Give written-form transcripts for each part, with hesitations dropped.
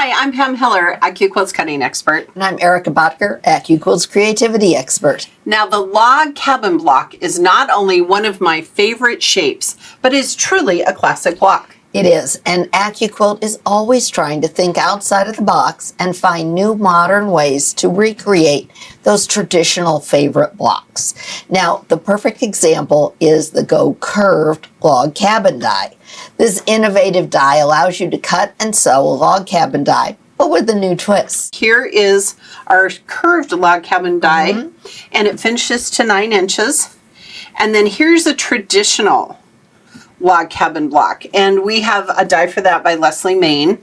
Hi, I'm Pam Hiller, AccuQuilt's cutting expert. And I'm Erica Botker, AccuQuilt's creativity expert. Now, the log cabin block is not only one of my favorite shapes, but is truly a classic block. It is, and AccuQuilt is always trying to think outside of the box and find new modern ways to recreate those traditional favorite blocks. Now, the perfect example is the Go Curved log cabin die. This innovative die allows you to cut and sew a log cabin die, but with a new twist. Here is our curved log cabin die, and it finishes to 9 inches. And then here's a traditional log cabin block, and we have a die for that by Leslie Main,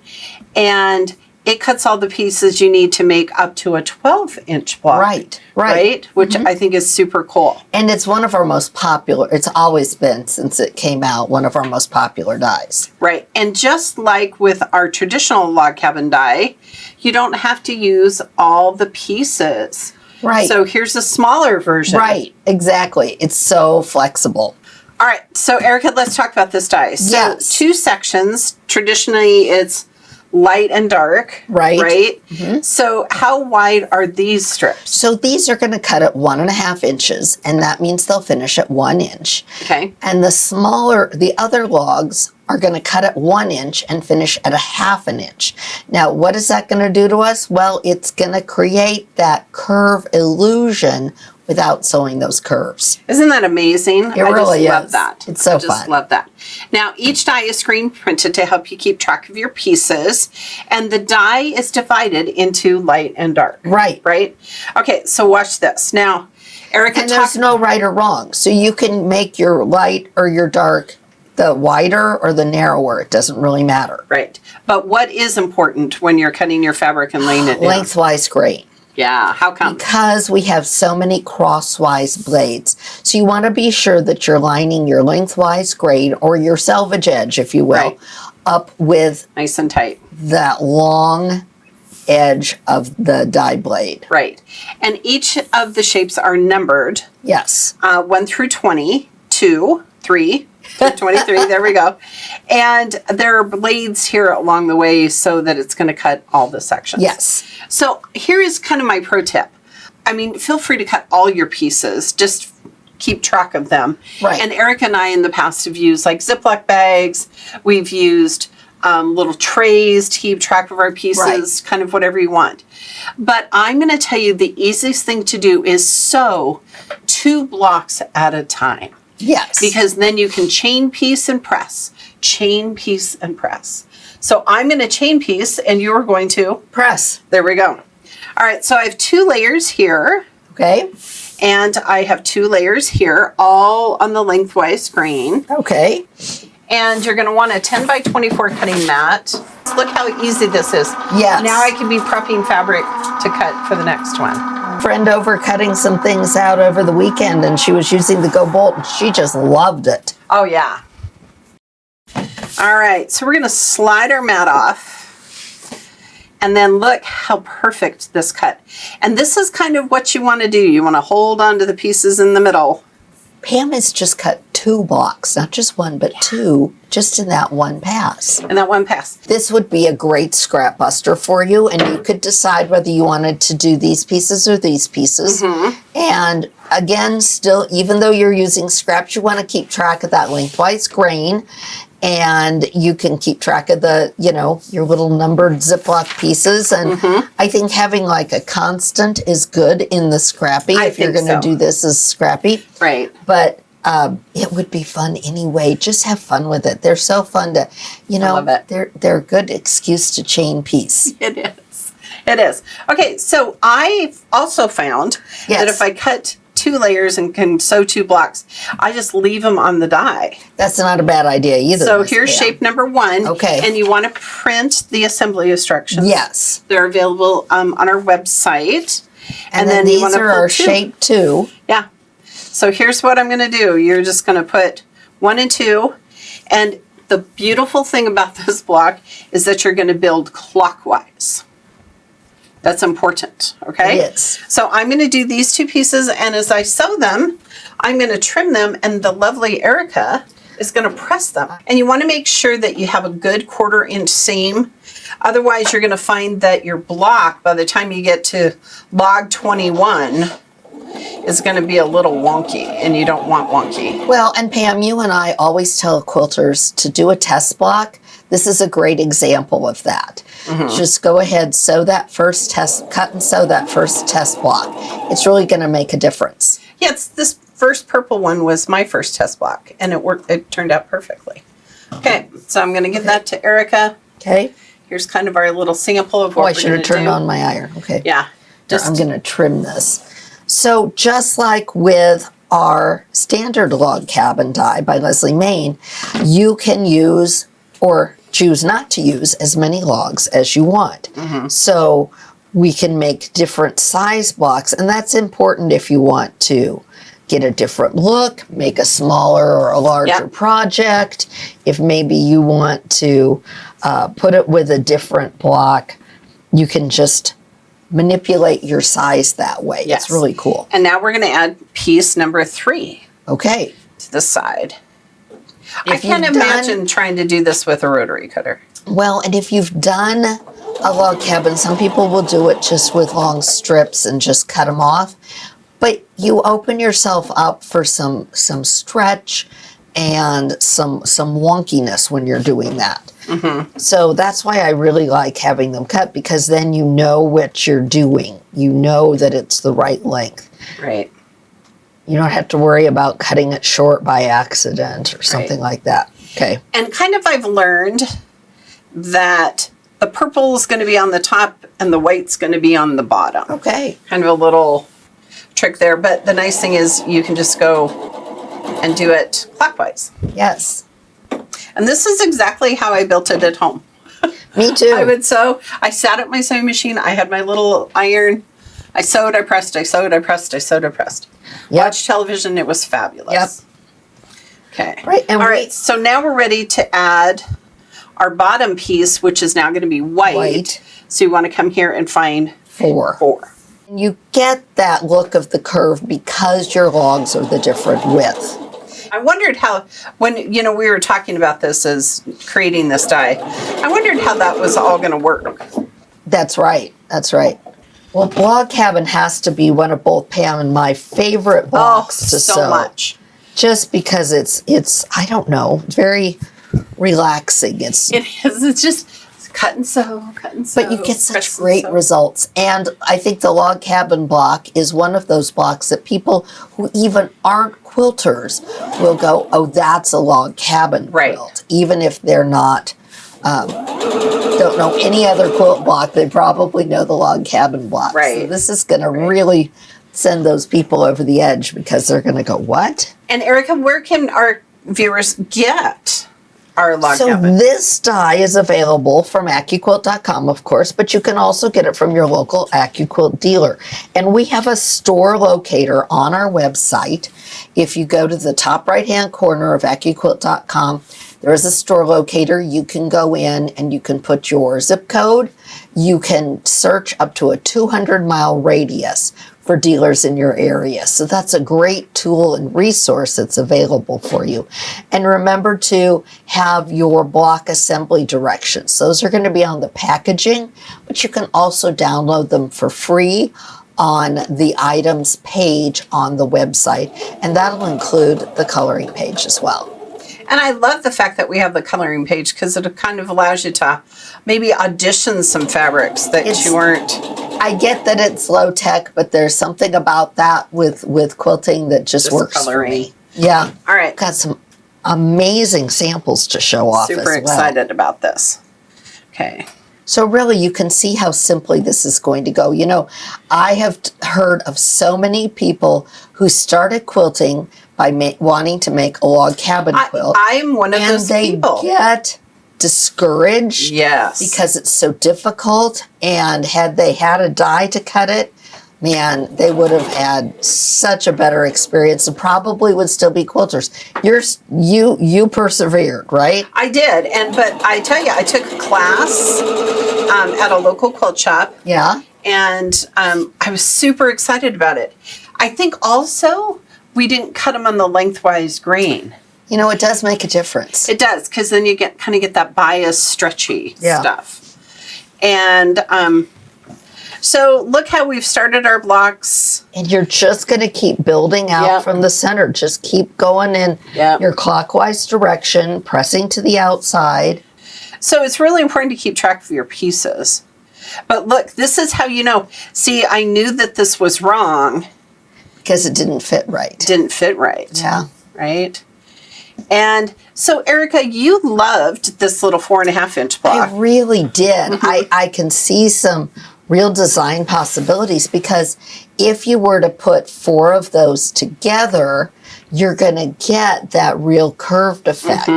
and it cuts all the pieces you need to make up to a 12-inch block. Right. Which I think is super cool. And it's one of our most popular, it's always been since it came out, one of our most popular dies. Right. And just like with our traditional log cabin die, you don't have to use all the pieces. Right. So here's a smaller version. Right, exactly. It's so flexible. All right, so Erica, let's talk about this die. So yes. 2 sections. Traditionally, it's light and dark. Right. So how wide are these strips? So these are going to cut at 1.5 inches, and that means they'll finish at 1 inch. Okay. And the other logs are going to cut at 1 inch and finish at 1/2 inch. Now, what is that going to do to us? Well, it's going to create that curve illusion without sewing those curves. Isn't that amazing? It really is. I just love that. It's so I just fun. love that. Now, each die is screen printed to help you keep track of your pieces, and the die is divided into light and dark. Right. Right? Okay, so watch this. Now, Erica, And there's no right or wrong. So you can make your light or your dark the wider or the narrower. It doesn't really matter. Right. But what is important when you're cutting your fabric and laying it down? Lengthwise grain. Yeah, how come? Because we have so many crosswise blades. So you want to be sure that you're lining your lengthwise grain or your selvage edge, if you will, up with nice and tight. that long edge of the die blade. Right. And each of the shapes are numbered. Yes. 1 through 20, 2, 3, 23, there we go. And there are blades here along the way so that it's going to cut all the sections. Yes. So here is kind of my pro tip. I mean, feel free to cut all your pieces. Just keep track of them. Right. And Erica and I in the past have used like Ziploc bags. We've used little trays to keep track of our pieces, kind of whatever you want. But I'm going to tell you the easiest thing to do is sew 2 blocks at a time. Yes. Because then you can chain piece and press. Chain piece and press. So I'm going to chain piece and you're going to press. There we go. All right, so I have 2 layers here. Okay. And I have 2 layers here, all on the lengthwise grain. Okay. And you're going to want a 10 by 24 cutting mat. Look how easy this is. Yes. Now I can be prepping fabric to cut for the next one. Friend over cutting some things out over the weekend, and she was using the Go Bolt, and she just loved it. Oh, yeah. All right, so we're going to slide our mat off. And then look how perfect this cut. And this is kind of what you want to do. You want to hold on to the pieces in the middle. Pam has just cut 2 blocks, not just 1, but 2, just in that one pass. In that one pass. This would be a great scrap buster for you, and you could decide whether you wanted to do these pieces or these pieces. And again, still, even though you're using scraps, you want to keep track of that lengthwise grain, and you can keep track of the, your little numbered Ziploc pieces. And I think having like a constant is good in the scrappy if you're going to do this as scrappy. Right. But it would be fun anyway. Just have fun with it. They're so fun to, I love it. they're a good excuse to chain piece. It is. It is. Okay, so I also found that if I cut 2 layers and can sew 2 blocks, I just leave them on the die. That's not a bad idea either. So here's shape number 1. Okay. And you want to print the assembly instructions. Yes. They're available on our website. And then these are our shape 2. Yeah. So here's what I'm going to do. You're just going to put 1 and 2. And the beautiful thing about this block is that you're going to build clockwise. That's important, okay? It is. So I'm going to do these 2 pieces, and as I sew them, I'm going to trim them, and the lovely Erica is going to press them. And you want to make sure that you have a good 1/4 inch seam Otherwise, you're going to find that your block, by the time you get to log 21, is going to be a little wonky, and you don't want wonky. Well, and Pam, you and I always tell quilters to do a test block. This is a great example of that. Just go ahead, sew that first test, cut and sew that first test block. It's really going to make a difference. Yeah, this first purple one was my first test block, and it worked. It turned out perfectly. Okay, so I'm going to give that to Erica. Okay. Here's kind of our little sample of what I we're should going have to do. turned on my iron. Okay. Yeah. I'm going to trim this. So just like with our standard log cabin die by Leslie Main, you can use or choose not to use as many logs as you want. So we can make different size blocks, and that's important if you want to get a different look, make a smaller or a larger project. If maybe you want to put it with a different block, you can just manipulate your size that way. Yes. It's really cool. And now we're going to add piece number 3 Okay. to the side. I If can't you've imagine trying to do this with a rotary cutter. Well, and if you've done a log cabin, some people will do it just with long strips and just cut them off. But you open yourself up for some stretch and some wonkiness when you're doing that. So that's why I really like having them cut, because then you know what you're doing. You know that it's the right length. Right. You don't have to worry about cutting it short by accident or something like that. Okay. And kind of I've learned that the purple is going to be on the top and the white's going to be on the bottom. Okay. Kind of a little trick there. But the nice thing is you can just go and do it clockwise. Yes. And this is exactly how I built it at home. Me too. I would sew. I sat at my sewing machine. I had my little iron. I sewed, I pressed, I sewed, I pressed, I sewed, I pressed. Yep. Watched television. It was fabulous. Yep. Okay. Right, and All we- right. So now we're ready to add our bottom piece, which is now going to be white. So you want to come here and find 4. 4. You get that look of the curve because your logs are the different width. I wondered how, when, we were talking about this as creating this die, I wondered how that was all going to work. That's right. That's right. Well, log cabin has to be one of both Pam and my favorite blocks to so sew. much. Just because it's I don't know, very relaxing. It is. It's just cut and sew, cut and sew. But you get such press and great sew. results. And I think the log cabin block is one of those blocks that people who even aren't quilters will go, oh, that's a log cabin quilt. Even if they're not, don't know any other quilt block, they probably know the log cabin block. Right. So this is going to really send those people over the edge because they're going to go, what? And Erica, where can our viewers get our log So cabin? this die is available from AccuQuilt.com, of course, but you can also get it from your local AccuQuilt dealer. And we have a store locator on our website. If you go to the top right-hand corner of AccuQuilt.com, there is a store locator. You can go in and you can put your zip code. You can search up to a 200-mile radius for dealers in your area. So that's a great tool and resource that's available for you. And remember to have your block assembly directions. Those are going to be on the packaging, but you can also download them for free on the items page on the website. And that'll include the coloring page as well. And I love the fact that we have the coloring page because it kind of allows you to maybe audition some fabrics that you aren't. I get that it's low tech, but there's something about that with quilting that just works coloring. for me. Yeah. All right. Got some amazing samples to show off Super as well. excited about this. Okay. So really you can see how simply this is going to go. You know, I have heard of so many people who started quilting by wanting to make a log cabin quilt. I'm one of those people. And they get discouraged because it's so difficult, and had they had a die to cut it, man, they would have had such a better experience and probably would still be quilters. You persevered, right? I did, but I tell you, I took a class at a local quilt shop. Yeah. And I was super excited about it. I think also we didn't cut them on the lengthwise grain. You know, it does make a difference. It does, because then you kind of get that bias stretchy stuff. And so look how we've started our blocks. And you're just going to keep building out Yep. from the center. Just keep going in Yep. your clockwise direction, pressing to the outside. So it's really important to keep track of your pieces. But look, this is how you know. See, I knew that this was wrong. Because it didn't fit right. Didn't fit right. Yeah. Right? And so, Erica, you loved this little 4.5-inch block. I really did. I can see some real design possibilities because if you were to put 4 of those together, you're going to get that real curved effect.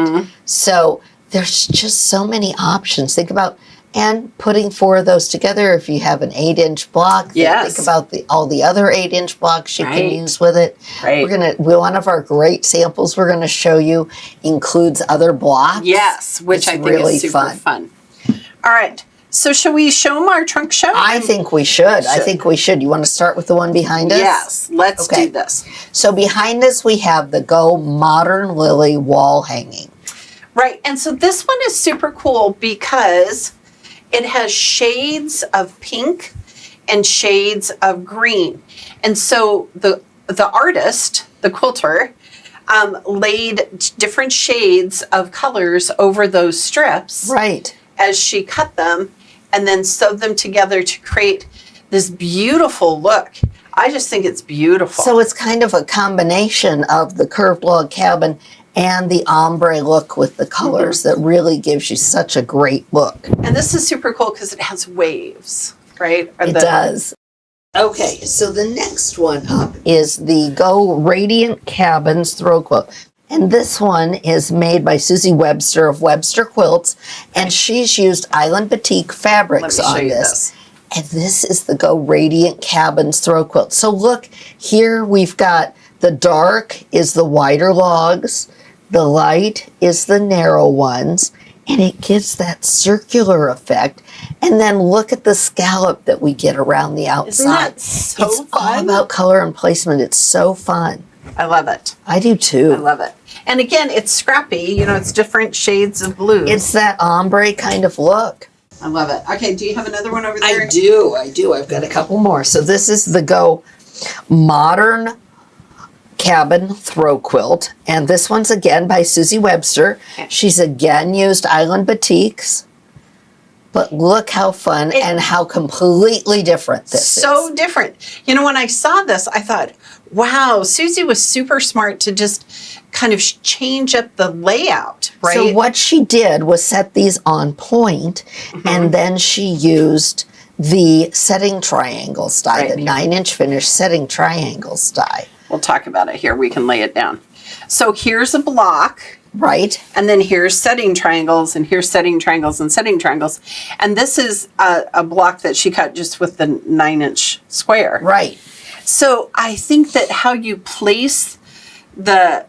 So there's just so many options. Think about and putting 4 of those together. If you have an 8-inch block, Yes. think about all the other 8-inch blocks you Right. can use with it. Right. One of our great samples we're going to show you includes other blocks. Yes, which It's I think really is super fun. All right. So shall we show them our trunk show? I think we should. I think we should. You want to start with the one behind us? Yes, let's Okay. do this. So behind us we have the Go Modern Lily wall hanging. Right. And so this one is super cool because it has shades of pink and shades of green. And so the artist, the quilter, laid different shades of colors over those strips Right. as she cut them and then sewed them together to create this beautiful look. I just think it's beautiful. So it's kind of a combination of the curved log cabin and the ombre look with the colors that really gives you such a great look. And this is super cool because it has waves, right? It does. Okay, so the next one up is the Go Radiant Cabins Throw Quilt. And this one is made by Susie Webster of Webster Quilts, and she's used Island Batik fabrics Let me show on you this. And this is the Go Radiant Cabins Throw Quilt. So look, here we've got the dark is the wider logs, the light is the narrow ones, and it gives that circular effect. And then look at the scallop that we get around the outside. Isn't that so it's all fun? about color and placement. It's so fun. I love it. I do too. I love it. And again, it's scrappy. You know, it's different shades of blue. It's that ombre kind of look. I love it. Okay, do you have another one over there? I do. I've got a couple more. So this is the Go Modern Cabin Throw Quilt. And this one's again by Susie Webster. She's again used Island Batiks. But look how fun and how completely different this is. So different. You know, when I saw this, I thought, wow, Susie was super smart to just kind of change up the layout, right? So what she did was set these on point, and then she used the setting triangles die, Right. the 9-inch finish setting triangles die. We'll talk about it here. We can lay it down. So here's a block, Right? and then here's setting triangles, and here's setting triangles and setting triangles. And this is a block that she cut just with the 9-inch square. Right. So I think that how you place the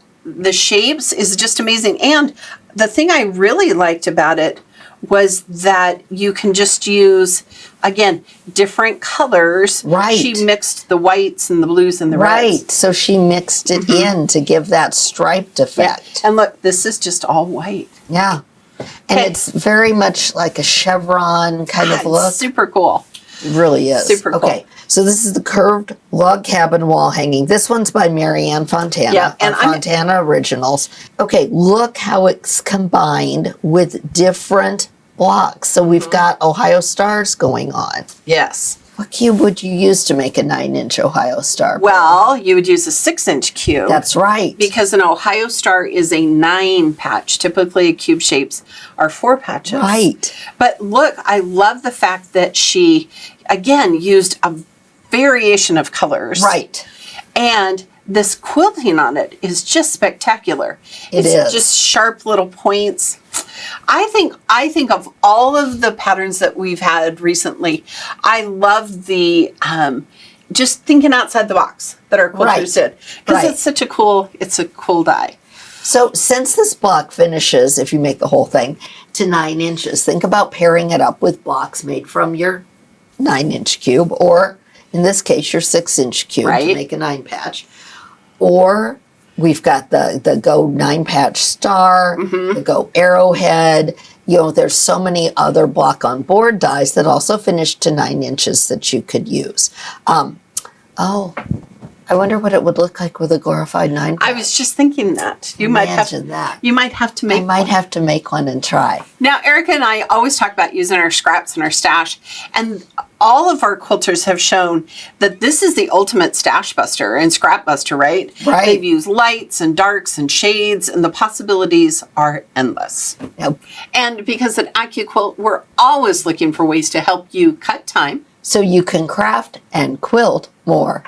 shapes is just amazing. And the thing I really liked about it was that you can just use, again, different colors. Right. She mixed the whites and the blues and the Right. reds. So she mixed it in to give that striped effect. And look, this is just all white. Yeah. And Okay. it's very much like a chevron kind of It's look. super cool. It really is. super cool. Okay. So this is the curved log cabin wall hanging. This one's by Marianne Fontana. Yeah, and Fontana Originals. Okay, look how it's combined with different blocks. So we've got Ohio Stars going on. Yes. What cube would you use to make a 9-inch Ohio Star? Well, you would use a 6-inch cube. That's right. Because an Ohio Star is a 9 patch. Typically, cube shapes are 4 patches. Right. But look, I love the fact that she, again, used a variation of colors. Right. And this quilting on it is just spectacular. It it's is. just sharp little points. I think of all of the patterns that we've had recently, I love the just thinking outside the box that our quilters Right. did. Because Right. it's a cool die. So since this block finishes, if you make the whole thing, to 9 inches, think about pairing it up with blocks made from your 9-inch cube, or in this case, your 6-inch cube to Right. make a 9 patch. Or we've got the Go 9 patch star, the Go arrowhead, you know, there's so many other block on board dies that also finish to 9 inches that you could use. Oh, I wonder what it would look like with a glorified 9. I was just thinking that. You might have that. You might have to make I might have to make one and try. Now, Erica and I always talk about using our scraps in our stash, and all of our quilters have shown that this is the ultimate stash buster and scrap buster, right? Right. They've used lights and darks and shades, and the possibilities are endless. Yep. And because at AccuQuilt, we're always looking for ways to help you cut time. So you can craft and quilt more